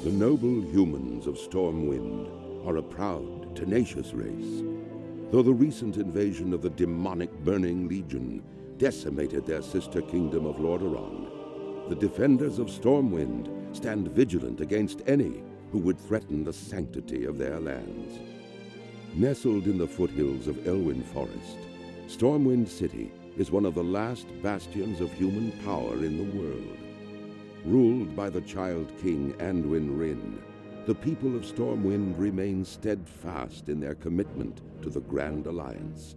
The noble humans of Stormwind are a proud, tenacious race. Though the recent invasion of the demonic Burning Legion decimated their sister kingdom of Lordaeron, the defenders of Stormwind stand vigilant against any who would threaten the sanctity of their lands. Nestled in the foothills of Elwyn Forest, Stormwind City is one of the last bastions of human power in the world. Ruled by the Child King Anduin Wrynn, the people of Stormwind remain steadfast in their commitment to the Grand Alliance.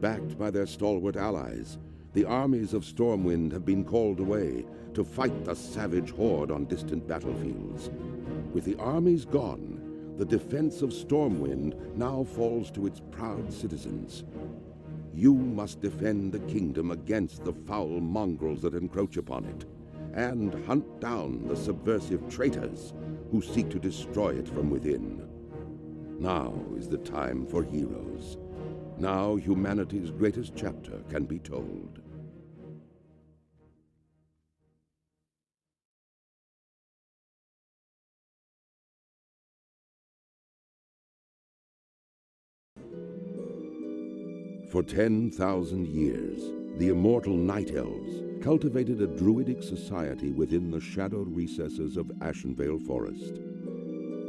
Backed by their stalwart allies, the armies of Stormwind have been called away to fight the savage horde on distant battlefields. With the armies gone, the defense of Stormwind now falls to its proud citizens. You must defend the kingdom against the foul mongrels that encroach upon it, and hunt down the subversive traitors who seek to destroy it from within. Now is the time for heroes. Now humanity's greatest chapter can be told. For 10,000 years, the immortal Night Elves cultivated a druidic society within the shadowed recesses of Ashenvale Forest.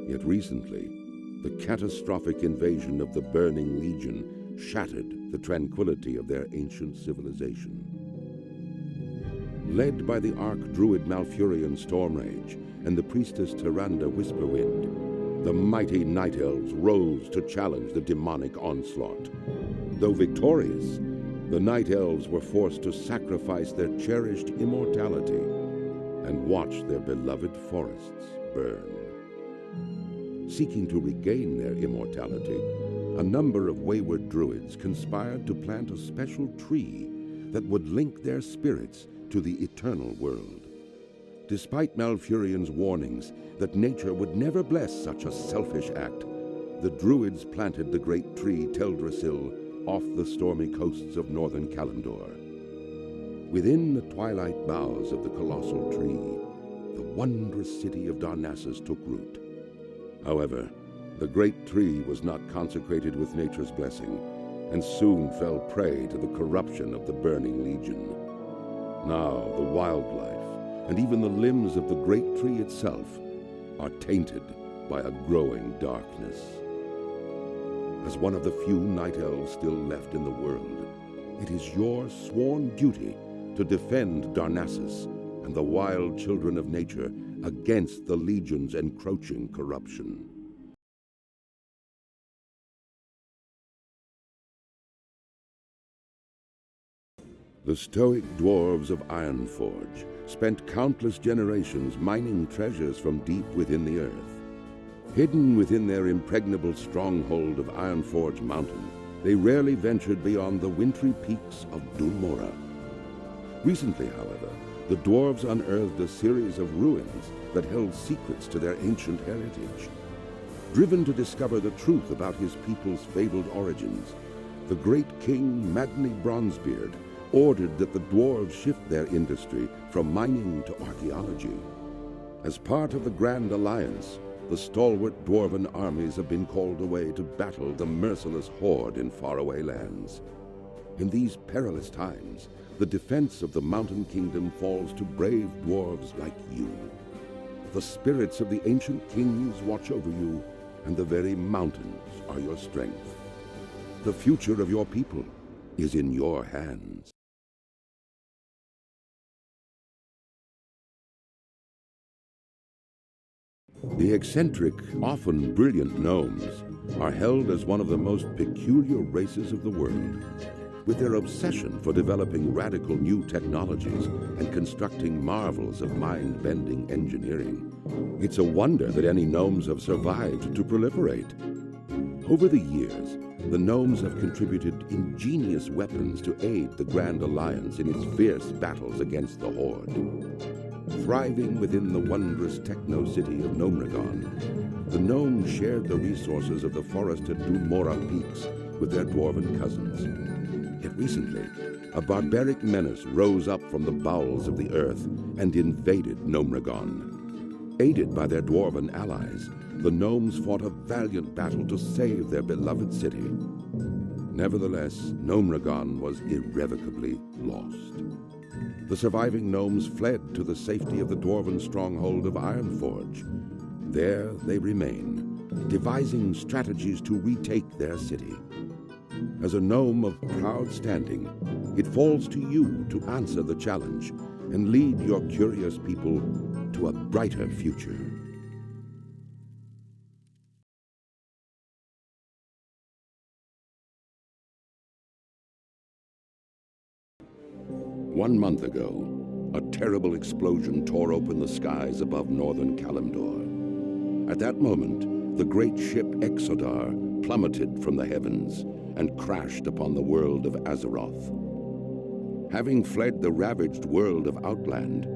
Yet recently, the catastrophic invasion of the Burning Legion shattered the tranquility of their ancient civilization. Led by the Archdruid Malfurion Stormrage and the priestess Tyrande Whisperwind, the mighty Night Elves rose to challenge the demonic onslaught. Though victorious, the Night Elves were forced to sacrifice their cherished immortality and watch their beloved forests burn. Seeking to regain their immortality, a number of wayward druids conspired to plant a special tree that would link their spirits to the eternal world. Despite Malfurion's warnings that nature would never bless such a selfish act, the druids planted the great tree Teldrassil off the stormy coasts of northern Kalimdor. Within the twilight boughs of the colossal tree, the wondrous city of Darnassus took root. However, the great tree was not consecrated with nature's blessing, and soon fell prey to the corruption of the Burning Legion. Now the wildlife, and even the limbs of the great tree itself, are tainted by a growing darkness. As one of the few Night Elves still left in the world, it is your sworn duty to defend Darnassus and the wild children of nature against the Legion's encroaching corruption. The stoic dwarves of Ironforge spent countless generations mining treasures from deep within the earth. Hidden within their impregnable stronghold of Ironforge Mountain, they rarely ventured beyond the wintry peaks of Dun Morogh. Recently, however, the dwarves unearthed a series of ruins that held secrets to their ancient heritage. Driven to discover the truth about his people's fabled origins, the great king Magni Bronzebeard ordered that the dwarves shift their industry from mining to archaeology. As part of the Grand Alliance, the stalwart dwarven armies have been called away to battle the merciless horde in faraway lands. In these perilous times, the defense of the Mountain Kingdom falls to brave dwarves like you. The spirits of the ancient kings watch over you, and the very mountains are your strength. The future of your people is in your hands. The eccentric, often brilliant gnomes are held as one of the most peculiar races of the world. With their obsession for developing radical new technologies and constructing marvels of mind-bending engineering, it's a wonder that any gnomes have survived to proliferate. Over the years, the gnomes have contributed ingenious weapons to aid the Grand Alliance in its fierce battles against the Horde. Thriving within the wondrous techno-city of Gnomragon, the gnomes shared the resources of the forested Dun Morogh peaks with their dwarven cousins. Yet recently, a barbaric menace rose up from the bowels of the earth and invaded Gnomragon. Aided by their dwarven allies, the gnomes fought a valiant battle to save their beloved city. Nevertheless, Gnomeregan was irrevocably lost. The surviving gnomes fled to the safety of the dwarven stronghold of Ironforge. There they remain, devising strategies to retake their city. As a gnome of proud standing, it falls to you to answer the challenge and lead your curious people to a brighter future. One month ago, a terrible explosion tore open the skies above northern Kalimdor. At that moment, the great ship Exodar plummeted from the heavens and crashed upon the world of Azeroth. Having fled the ravaged world of Outland,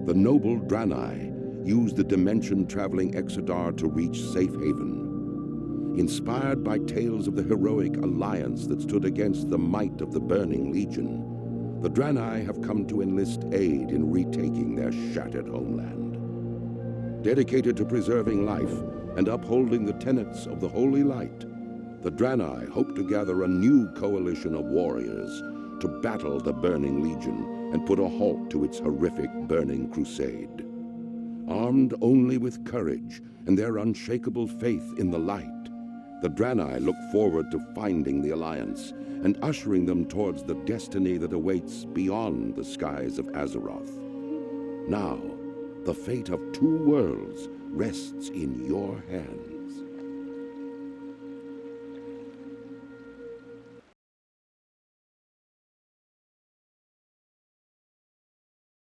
the noble Draenei used the dimension-traveling Exodar to reach safe haven. Inspired by tales of the heroic alliance that stood against the might of the Burning Legion, the Draenei have come to enlist aid in retaking their shattered homeland. Dedicated to preserving life and upholding the tenets of the Holy Light, the Draenei hope to gather a new coalition of warriors to battle the Burning Legion and put a halt to its horrific burning crusade. Armed only with courage and their unshakable faith in the light, the Draenei look forward to finding the Alliance and ushering them towards the destiny that awaits beyond the skies of Azeroth. Now, the fate of two worlds rests in your hands.